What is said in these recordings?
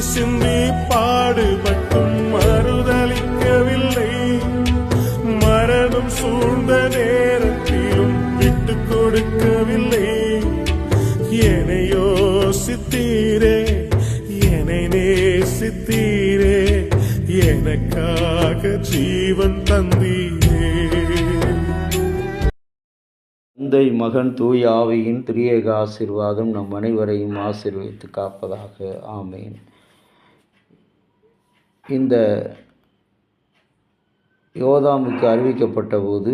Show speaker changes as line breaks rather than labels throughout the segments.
சிந்தி பாடுபட்டும் மறுதளிக்கவில்லை. மரணம் சூழ்ந்த நேரத்திலும் விட்டு கொடுக்கவில்லை. என்னை யோசித்தீரே, என்னை நேசித்தீரே, எனக்காக ஜீவன் தந்தீரே.
தந்தை, மகன், தூய ஆவியின் திரியேக ஆசீர்வாதம் நம் அனைவரையும் ஆசீர்வதித்து காப்பதாக. ஆமேன். இந்த யோதாமுக்கு அறிவிக்கப்பட்ட போது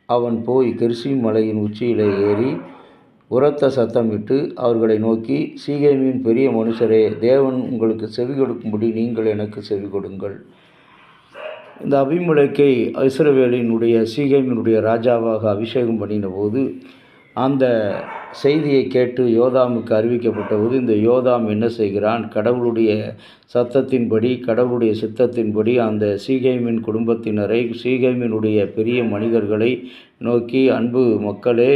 அவன் போய் கெரிசீம் மலையின் உச்சியிலே ஏறி உரத்த சத்தமிட்டு அவர்களை நோக்கி, சீகேமின் பெரிய மனுஷரே, தேவன் உங்களுக்கு செவி கொடுக்கும்படி நீங்கள் எனக்கு செவி கொடுங்கள். இந்த அபிமெலேக்கை இஸ்ரவேலினுடைய சீகேமினுடைய ராஜாவாக அபிஷேகம் பண்ணின போது அந்த செய்தியை கேட்டு யோதாமுக்கு அறிவிக்கப்பட்ட போது இந்த யோதாம் என்ன செய்கிறான்? கடவுளுடைய சத்தத்தின்படி, கடவுளுடைய சித்தத்தின்படி அந்த சீகேமின் குடும்பத்தினரை, சீகேமினுடைய பெரிய மனிதர்களை நோக்கி, அன்பு மக்களே,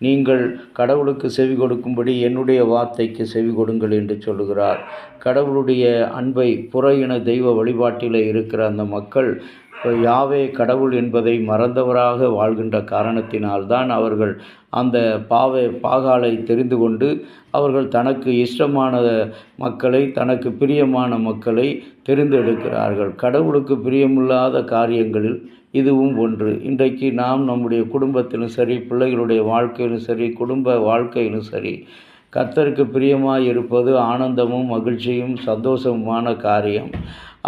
நீங்கள் கடவுளுக்கு செவி கொடுக்கும்படி என்னுடைய வார்த்தைக்கு செவி கொடுங்கள் என்று சொல்லுகிறார். கடவுளுடைய அன்பை புற இன தெய்வ வழிபாட்டில் இருக்கிற அந்த மக்கள் யாவே கடவுள் என்பதை மறந்தவராக வாழ்கின்ற காரணத்தினால்தான் அவர்கள் அந்த பாகாலை தெரிந்து கொண்டு அவர்கள் தனக்கு இஷ்டமான மக்களை, தனக்கு பிரியமான மக்களை தெரிந்தெடுக்கிறார்கள். கடவுளுக்கு பிரியமில்லாத காரியங்களில் இதுவும் ஒன்று. இன்றைக்கு நாம் நம்முடைய குடும்பத்திலும் சரி, பிள்ளைகளுடைய வாழ்க்கையிலும் சரி, குடும்ப வாழ்க்கையிலும் சரி, கர்த்தருக்கு பிரியமாய் இருப்பது ஆனந்தமும் மகிழ்ச்சியும் சந்தோஷமுமான காரியம்.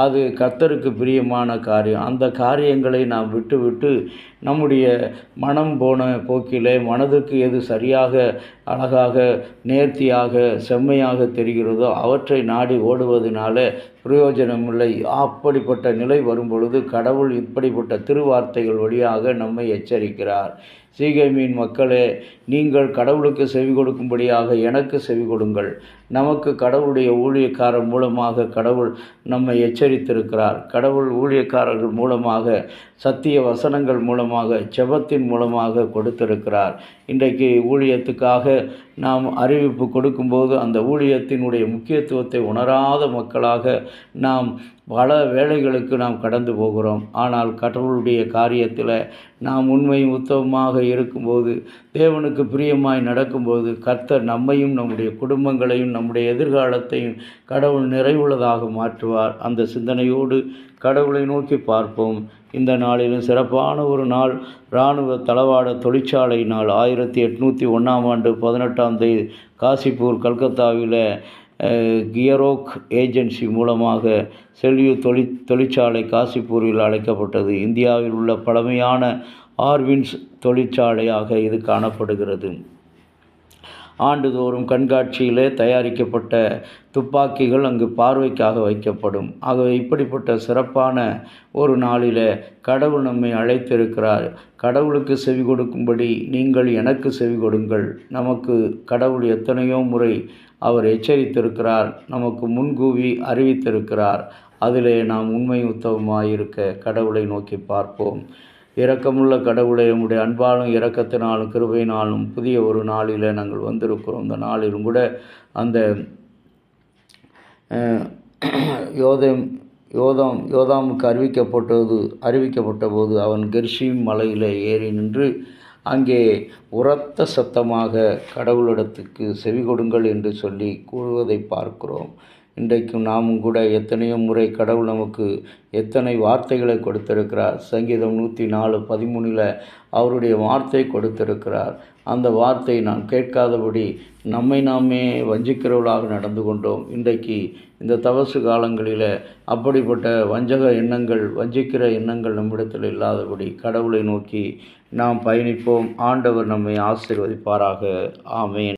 அது கர்த்தருக்கு பிரியமான காரியம். அந்த காரியங்களை நாம் விட்டு நம்முடைய மனம் போன போக்கிலே, மனதுக்கு எது சரியாக, அழகாக, நேர்த்தியாக, செம்மையாக தெரிகிறதோ அவற்றை நாடி ஓடுவதனால பிரயோஜனமில்லை. அப்படிப்பட்ட நிலை வரும்பொழுது கடவுள் இப்படிப்பட்ட திருவார்த்தைகள் வழியாக நம்மை எச்சரிக்கிறார். சீகேமின் மக்களே, நீங்கள் கடவுளுக்கு செவி கொடுக்கும்படியாக எனக்கு செவி கொடுங்கள். நமக்கு கடவுளுடைய ஊழியக்காரர் மூலமாக கடவுள் நம்மை எச்சரித்திருக்கிறார். கடவுள் ஊழியக்காரர்கள் மூலமாக, சத்திய வசனங்கள் மூலமாக, ஜெபத்தின் மூலமாக கொடுத்திருக்கிறார். இன்றைக்கு ஊழியத்துக்காக நாம் அறிவிப்பு கொடுக்கும்போது அந்த ஊழியத்தினுடைய முக்கியத்துவத்தை உணராத மக்களாக நாம் பல வேலைகளுக்கு நாம் கடந்து போகிறோம். ஆனால் கடவுளுடைய காரியத்தில் நாம் உண்மையும் உத்தமமாக இருக்கும்போது, தேவனுக்கு பிரியமாய் நடக்கும்போது, கர்த்தர் நம்மையும் நம்முடைய குடும்பங்களையும் நம்முடைய எதிர்காலத்தையும் கடவுள் நிறைவுள்ளதாக மாற்றுவார். அந்த சிந்தனையோடு கடவுளை நோக்கி பார்ப்போம். இந்த நாளிலும் சிறப்பான ஒரு நாள், இராணுவ தளவாட தொழிற்சாலை நாள். 1801ஆம் ஆண்டு 18ஆம் தேதி காசிப்பூர், கல்கத்தாவில் கியரோக் ஏஜென்சி மூலமாக செல்யூ தொழிற்சாலை காசிப்பூரில் அழைக்கப்பட்டது. இந்தியாவில் உள்ள பழமையான ஆர்வின்ஸ் தொழிற்சாலையாக இது காணப்படுகிறது. ஆண்டுதோறும் கண்காட்சியிலே தயாரிக்கப்பட்ட துப்பாக்கிகள் அங்கு பார்வைக்காக வைக்கப்படும். ஆகவே இப்படிப்பட்ட சிறப்பான ஒரு நாளில் கடவுள் நம்மை அழைத்திருக்கிறார். கடவுளுக்கு செவி கொடுக்கும்படி நீங்கள் எனக்கு செவி கொடுங்கள். நமக்கு கடவுள் எத்தனையோ முறை அவர் எச்சரித்திருக்கிறார், நமக்கு முன்கூவி அறிவித்திருக்கிறார். அதிலே நாம் உண்மை உத்தமமாயிருக்க கடவுளை நோக்கி பார்ப்போம். இரக்கமுள்ள கடவுளை, நம்முடைய அன்பாலும் இரக்கத்தினாலும் கிருபையினாலும் புதிய ஒரு நாளில் நாங்கள் வந்திருக்கிறோம். இந்த நாளிலும் கூட அந்த யோதாமுக்கு அறிவிக்கப்பட்ட போது அவன் கெரிசீம் மலையில் ஏறி நின்று அங்கே உரத்த சத்தமாக கடவுளிடத்துக்கு செவி கொடுங்கள் என்று சொல்லி கூறுவதை பார்க்கிறோம். இன்றைக்கும் நாமும் கூட எத்தனையோ முறை கடவுள் நமக்கு எத்தனை வார்த்தைகளை கொடுத்திருக்கிறார். சங்கீதம் 104:13 அவருடைய வார்த்தை கொடுத்திருக்கிறார். அந்த வார்த்தை நாம் கேட்காதபடி நம்மை நாமே வஞ்சிக்கிறவர்களாக நடந்து கொண்டோம். இன்றைக்கு இந்த தவசு காலங்களில் அப்படிப்பட்ட வஞ்சக எண்ணங்கள், வஞ்சிக்கிற எண்ணங்கள் நம்மிடத்தில் இல்லாதபடி கடவுளை நோக்கி நாம் பயணிப்போம். ஆண்டவர் நம்மை ஆசீர்வதிப்பாராக. ஆமேன்.